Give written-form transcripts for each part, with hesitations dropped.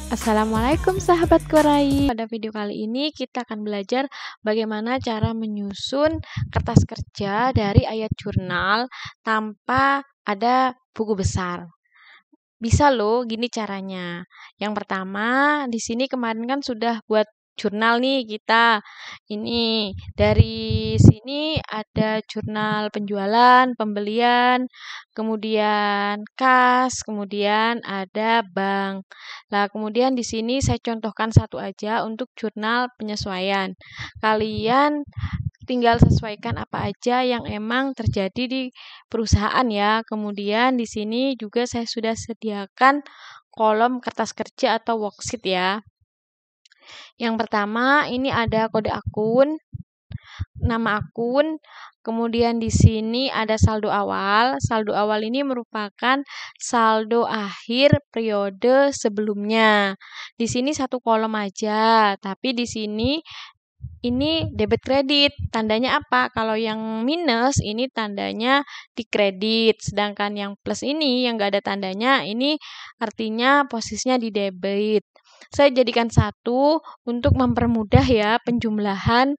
Assalamualaikum sahabat Korai. Pada video kali ini kita akan belajar bagaimana cara menyusun kertas kerja dari ayat jurnal tanpa ada buku besar. Bisa loh, gini caranya. Yang pertama, di sini kemarin kan sudah buat jurnal nih kita. Ini dari sini ada jurnal penjualan, pembelian, kemudian kas, kemudian ada bank. Nah, kemudian di sini saya contohkan satu aja untuk jurnal penyesuaian. Kalian tinggal sesuaikan apa aja yang emang terjadi di perusahaan ya. Kemudian di sini juga saya sudah sediakan kolom kertas kerja atau worksheet ya. Yang pertama ini ada kode akun, nama akun, kemudian di sini ada saldo awal. Saldo awal ini merupakan saldo akhir periode sebelumnya. Di sini satu kolom aja, tapi di sini ini debit kredit. Tandanya apa? Kalau yang minus ini tandanya di kredit, sedangkan yang plus ini yang enggak ada tandanya ini artinya posisinya di debit. Saya jadikan satu untuk mempermudah ya penjumlahan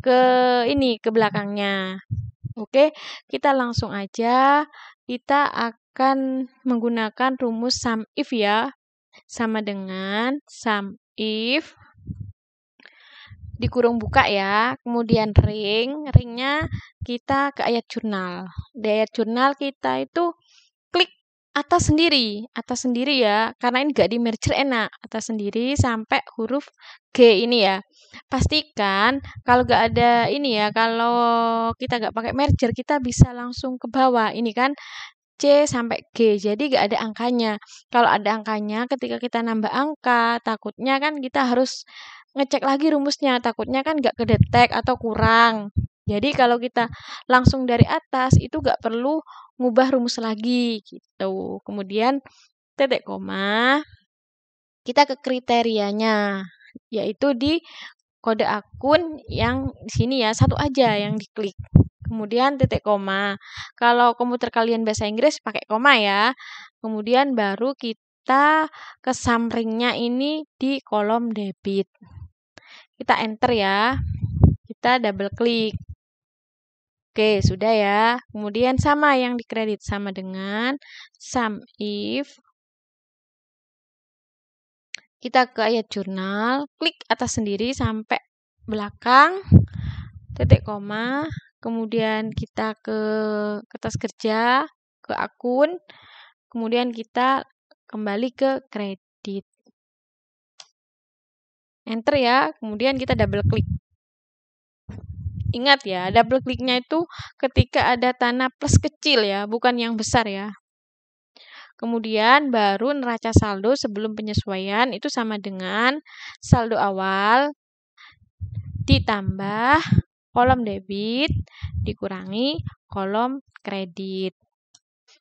ke belakangnya. Oke, kita langsung aja. Kita akan menggunakan rumus sum if ya. Sama dengan sum if dikurung buka ya, kemudian ringnya kita ke ayat jurnal. Di ayat jurnal kita itu klik atas sendiri ya, karena ini gak di merger enak, atas sendiri sampai huruf G ini ya. Pastikan kalau gak ada ini ya, kalau kita gak pakai merger kita bisa langsung ke bawah, ini kan C sampai G, jadi gak ada angkanya. Kalau ada angkanya, ketika kita nambah angka, takutnya kan kita harus ngecek lagi rumusnya, takutnya kan gak kedetek atau kurang. Jadi kalau kita langsung dari atas, itu gak perlu ngubah rumus lagi, gitu. Kemudian, titik koma, kita ke kriterianya, yaitu di kode akun yang di sini ya, satu aja yang diklik. Kemudian titik koma. Kalau komputer kalian bahasa Inggris pakai koma ya. Kemudian baru kita ke ringnya ini di kolom debit. Kita enter ya. Kita double klik. Oke, sudah ya. Kemudian sama yang di kredit sama dengan sum if kita ke ayat jurnal, klik atas sendiri sampai belakang, titik koma, kemudian kita ke kertas kerja, ke akun, kemudian kita kembali ke kredit. Enter ya, kemudian kita double klik. Ingat ya, double kliknya itu ketika ada tanda plus kecil ya, bukan yang besar ya. Kemudian baru neraca saldo sebelum penyesuaian itu sama dengan saldo awal ditambah kolom debit dikurangi kolom kredit.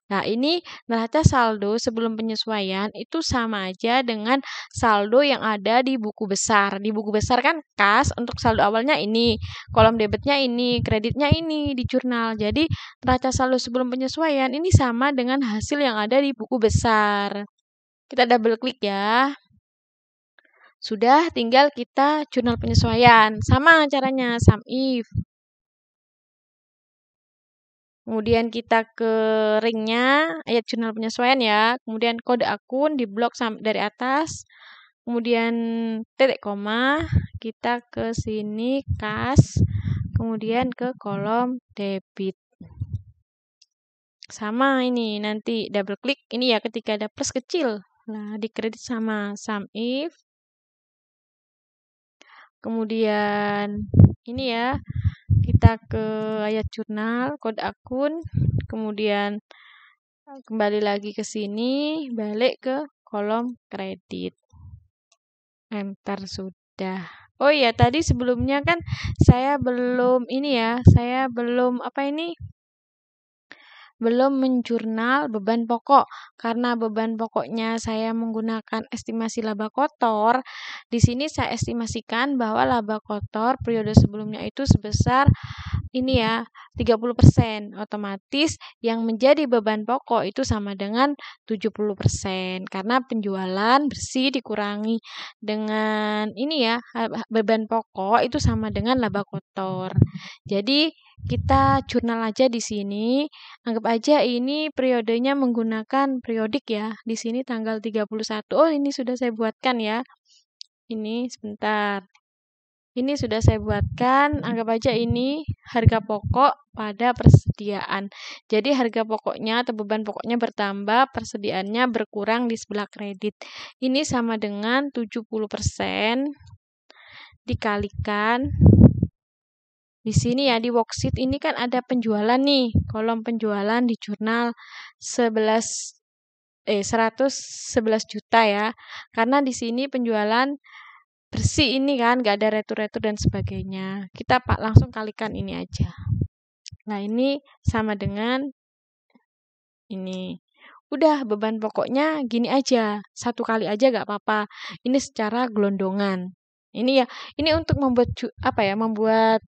Nah, ini neraca saldo sebelum penyesuaian itu sama aja dengan saldo yang ada di buku besar. Di buku besar kan kas untuk saldo awalnya ini, kolom debitnya ini, kreditnya ini di jurnal. Jadi, neraca saldo sebelum penyesuaian ini sama dengan hasil yang ada di buku besar. Kita double klik ya. Sudah, tinggal kita jurnal penyesuaian. Sama caranya, sum if. Kemudian kita ke ringnya, ayat jurnal penyesuaian ya. Kemudian kode akun di blok dari atas. Kemudian titik koma, kita ke sini kas. Kemudian ke kolom debit. Sama ini, nanti double klik. Ini ya ketika ada plus kecil. Nah, di kredit sama sum if. Kemudian ini ya, kita ke ayat jurnal, kode akun, kemudian kembali lagi ke sini, balik ke kolom kredit. Enter sudah. Oh iya, tadi sebelumnya kan saya belum belum menjurnal beban pokok. Karena beban pokoknya saya menggunakan estimasi laba kotor, di sini saya estimasikan bahwa laba kotor periode sebelumnya itu sebesar ini ya, 30%. Otomatis yang menjadi beban pokok itu sama dengan 70%. Karena penjualan bersih dikurangi dengan ini ya, beban pokok itu sama dengan laba kotor. Jadi kita jurnal aja di sini. Anggap aja ini periodenya menggunakan periodik ya. Di sini tanggal 31. Oh, ini sudah saya buatkan ya. Ini sebentar. Ini sudah saya buatkan, anggap aja ini harga pokok pada persediaan. Jadi harga pokoknya atau beban pokoknya bertambah, persediaannya berkurang di sebelah kredit. Ini sama dengan 70% dikalikan. Di sini ya, di worksheet ini kan ada penjualan nih, kolom penjualan di jurnal 111 juta ya. Karena di sini penjualan bersih ini kan, gak ada retur-retur dan sebagainya. Kita langsung kalikan ini aja. Nah, ini sama dengan ini. Udah, beban pokoknya gini aja. Satu kali aja gak apa-apa. Ini secara gelondongan. Ini ya, ini untuk membuat membuat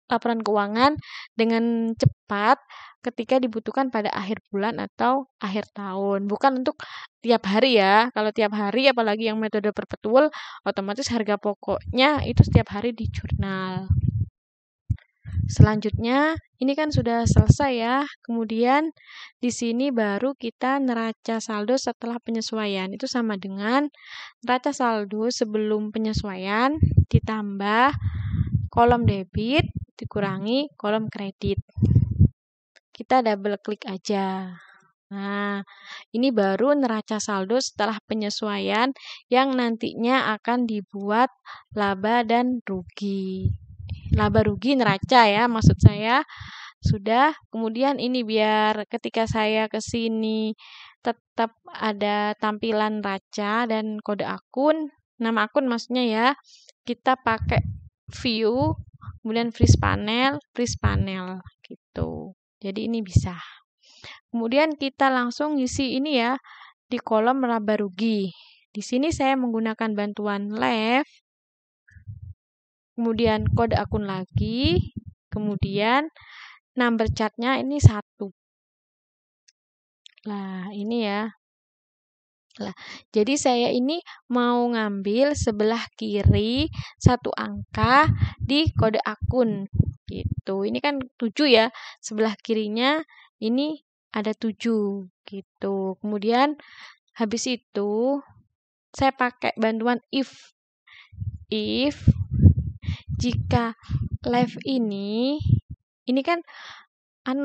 laporan keuangan dengan cepat ketika dibutuhkan pada akhir bulan atau akhir tahun. Bukan untuk tiap hari ya. Kalau tiap hari apalagi yang metode perpetual, otomatis harga pokoknya itu setiap hari di jurnal. Selanjutnya, ini kan sudah selesai ya. Kemudian di sini baru kita neraca saldo setelah penyesuaian. Itu sama dengan neraca saldo sebelum penyesuaian ditambah kolom debit dikurangi kolom kredit. Kita double klik aja. Nah, ini baru neraca saldo setelah penyesuaian yang nantinya akan dibuat laba dan rugi. Laba rugi neraca ya, maksud saya. Sudah, kemudian ini biar ketika saya ke sini tetap ada tampilan neraca dan kode akun, nama akun maksudnya ya. Kita pakai view, kemudian freeze panel gitu. Jadi ini bisa. Kemudian kita langsung ngisi ini ya di kolom laba rugi. Di sini saya menggunakan bantuan left, kemudian kode akun lagi, kemudian number chartnya ini 1. Nah, ini ya. Nah, jadi saya ini mau ngambil sebelah kiri 1 angka di kode akun gitu. Ini kan 7 ya. Sebelah kirinya ini ada 7 gitu. Kemudian habis itu saya pakai bantuan if. If jika left ini kan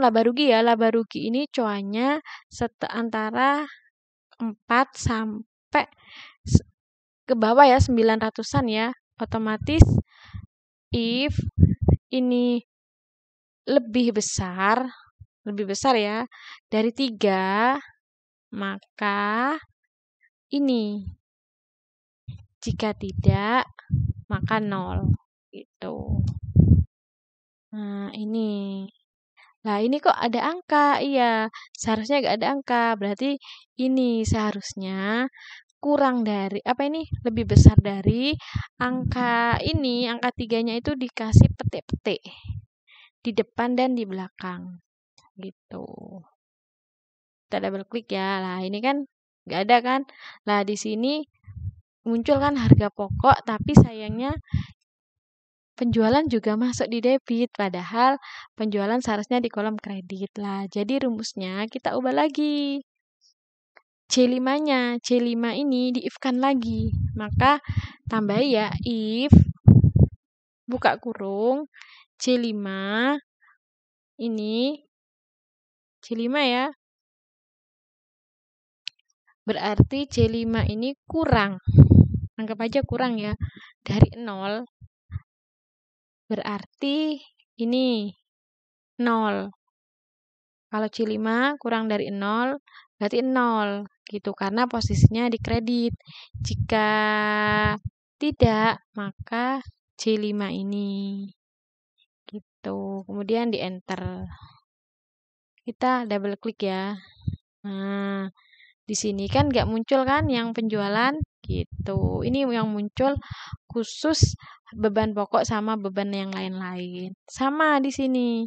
laba rugi ya. Laba rugi ini coannya antara 4 sampai ke bawah ya, 900-an ya. Otomatis if ini lebih besar ya dari 3, maka ini. Jika tidak, maka 0 gitu. Nah, ini. Nah, ini kok ada angka? Iya, seharusnya nggak ada angka. Berarti ini seharusnya kurang dari, lebih besar dari angka ini. Angka 3-nya itu dikasih petik-petik di depan dan di belakang. Gitu. Kita double klik ya. Nah, ini kan nggak ada kan? Nah, di sini muncul kan harga pokok, tapi sayangnya penjualan juga masuk di debit, padahal penjualan seharusnya di kolom kredit lah. Jadi rumusnya kita ubah lagi. C5-nya, C5 ini di-if-kan lagi. Maka tambah ya if buka kurung C5 ini C5 ya. Berarti C5 ini kurang. Anggap aja kurang ya. Dari 0 berarti ini 0. Kalau C5 kurang dari 0, berarti 0 gitu karena posisinya di kredit. Jika tidak, maka C5 ini gitu. Kemudian di enter. kita double klik ya. Nah, di sini kan nggak muncul kan yang penjualan gitu. Ini yang muncul khusus beban pokok sama beban yang lain-lain. Sama di sini.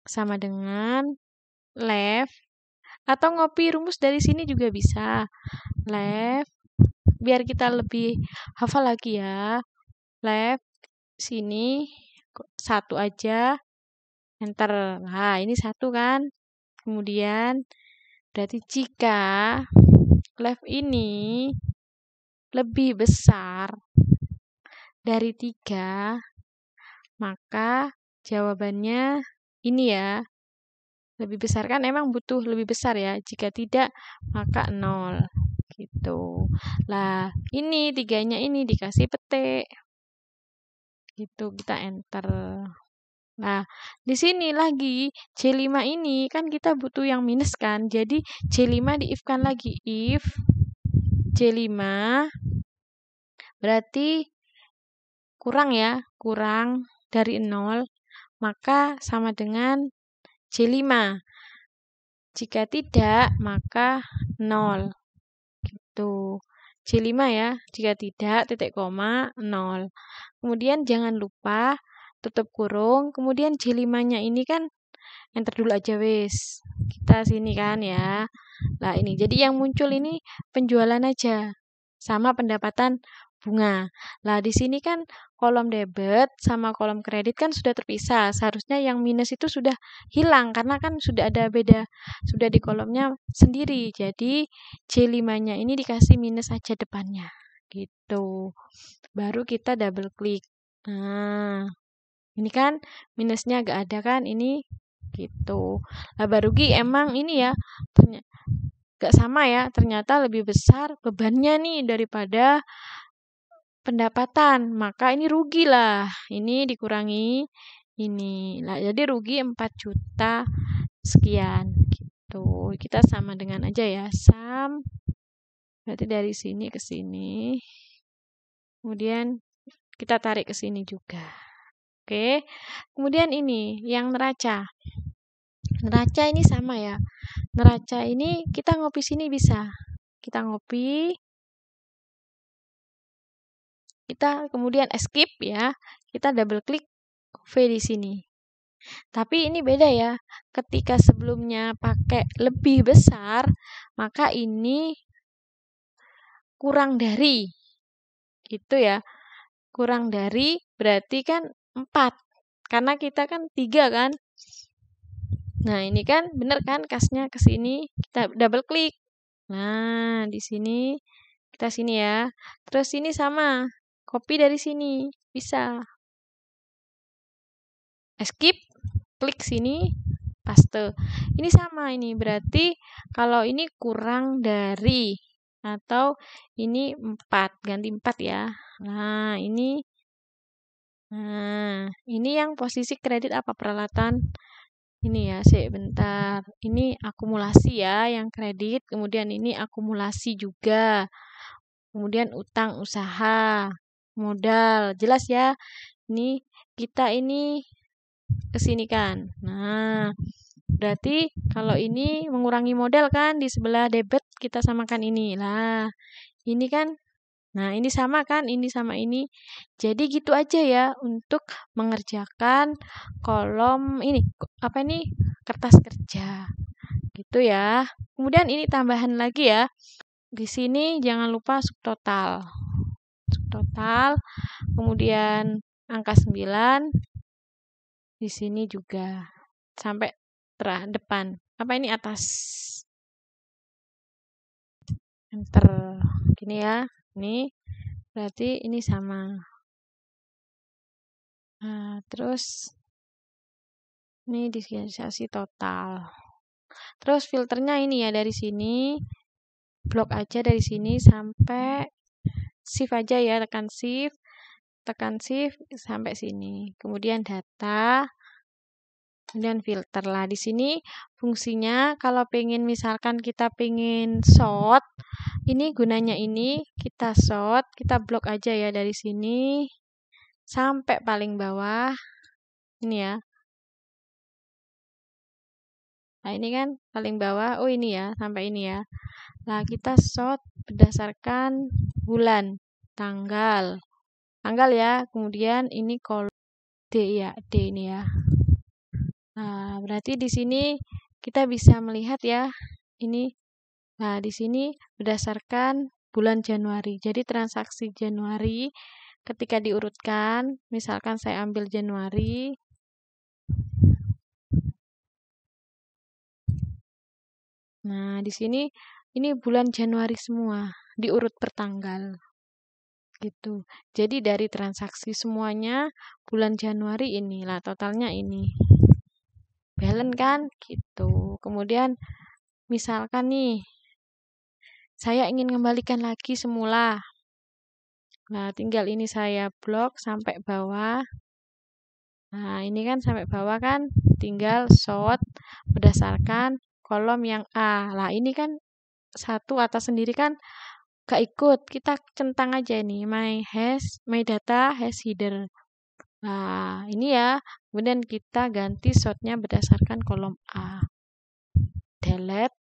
Sama dengan left atau ngopi rumus dari sini juga bisa. Left biar kita lebih hafal lagi ya. Left sini satu aja, enter. Nah, ini satu kan. Kemudian berarti jika left ini lebih besar dari 3, maka jawabannya ini ya. Lebih besar kan emang butuh lebih besar ya. Jika tidak, maka 0. Gitu. Lah, ini 3-nya ini dikasih petik. Gitu, kita enter. Nah, di sini lagi C5 ini kan kita butuh yang minus kan. Jadi C5 di-if-kan lagi. If C5 berarti kurang ya, kurang dari 0, maka sama dengan C5. Jika tidak, maka 0. Gitu. C5 ya, jika tidak, titik koma, 0. Kemudian jangan lupa tutup kurung, kemudian C5-nya ini kan enter dulu aja wis. Kita sini kan ya. Nah, ini. Jadi yang muncul ini penjualan aja sama pendapatan bunga. Nah, di sini kan kolom debit sama kolom kredit kan sudah terpisah. Seharusnya yang minus itu sudah hilang karena kan sudah ada beda, sudah di kolomnya sendiri. Jadi C5-nya ini dikasih minus aja depannya. Gitu. Baru kita double klik. Nah, ini kan minusnya gak ada kan, ini gitu. Laba rugi emang ini ya, gak sama ya, ternyata lebih besar bebannya nih daripada pendapatan, maka ini rugi lah. Ini dikurangi ini. Nah, jadi rugi 4 juta sekian gitu. Kita sama dengan aja ya, sum berarti dari sini ke sini. Kemudian kita tarik ke sini juga. Oke. Kemudian ini yang neraca. Neraca ini sama ya. Neraca ini kita ngopi sini bisa. Kita ngopi. Kita kemudian escape ya. Kita double klik V di sini. Tapi ini beda ya. Ketika sebelumnya pakai lebih besar, maka ini kurang dari. Gitu ya. Kurang dari berarti kan 4. Karena kita kan 3 kan. Nah, ini kan bener kan kasnya ke sini, kita double klik. Nah, di sini kita sini ya. Terus ini sama, copy dari sini, bisa. Escape, klik sini, paste. Ini sama ini, berarti kalau ini kurang dari atau ini 4, ganti 4 ya. Nah, ini yang posisi kredit apa peralatan? Ini ya, bentar. Ini akumulasi ya, yang kredit. Kemudian ini akumulasi juga. Kemudian utang usaha, modal. Jelas ya, ini kita ini kesini kan. Nah, berarti kalau ini mengurangi modal kan, di sebelah debit kita samakan ini. Lah, ini kan, nah ini sama kan, ini sama ini. Jadi gitu aja ya untuk mengerjakan kolom ini, apa ini, kertas kerja. Gitu ya. Kemudian ini tambahan lagi ya. Di sini jangan lupa subtotal. Subtotal, kemudian angka 9. Di sini juga sampai depan. Apa ini atas? Enter. Gini ya. Ini berarti ini sama. Nah, terus ini disosiasi total. Terus filternya ini ya dari sini. Blok aja dari sini sampai shift aja ya, tekan shift sampai sini. Kemudian data, kemudian filter lah. Di sini fungsinya kalau pengen misalkan kita pengen sort, ini gunanya ini kita sort, kita blok aja ya dari sini sampai paling bawah. Ini ya. Nah, ini kan paling bawah. Oh, ini ya, sampai ini ya. Nah, kita sort berdasarkan bulan, tanggal. Tanggal ya, kemudian ini kolom D ya, D ini ya. Nah, berarti di sini kita bisa melihat ya, ini. Nah, di sini berdasarkan bulan Januari. Jadi transaksi Januari ketika diurutkan, misalkan saya ambil Januari. Nah, di sini ini bulan Januari semua, diurut per tanggal. Gitu. Jadi dari transaksi semuanya bulan Januari inilah totalnya ini. Balance kan? Gitu. Kemudian misalkan nih saya ingin kembalikan lagi semula. Nah, tinggal ini saya blok sampai bawah. Nah, ini kan sampai bawah kan tinggal sort berdasarkan kolom yang A. Nah, ini kan satu atas sendiri kan gak ikut. Kita centang aja ini my data has header. Nah, ini ya. Kemudian kita ganti sortnya berdasarkan kolom A. Delete.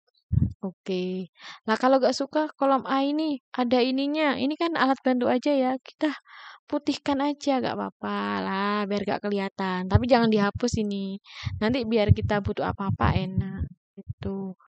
Oke. Nah, kalau gak suka kolom A ini ada ininya. Ini kan alat bantu aja ya. Kita putihkan aja gak apa-apa lah biar gak kelihatan. Tapi jangan dihapus ini. Nanti biar kita butuh apa-apa enak. Gitu.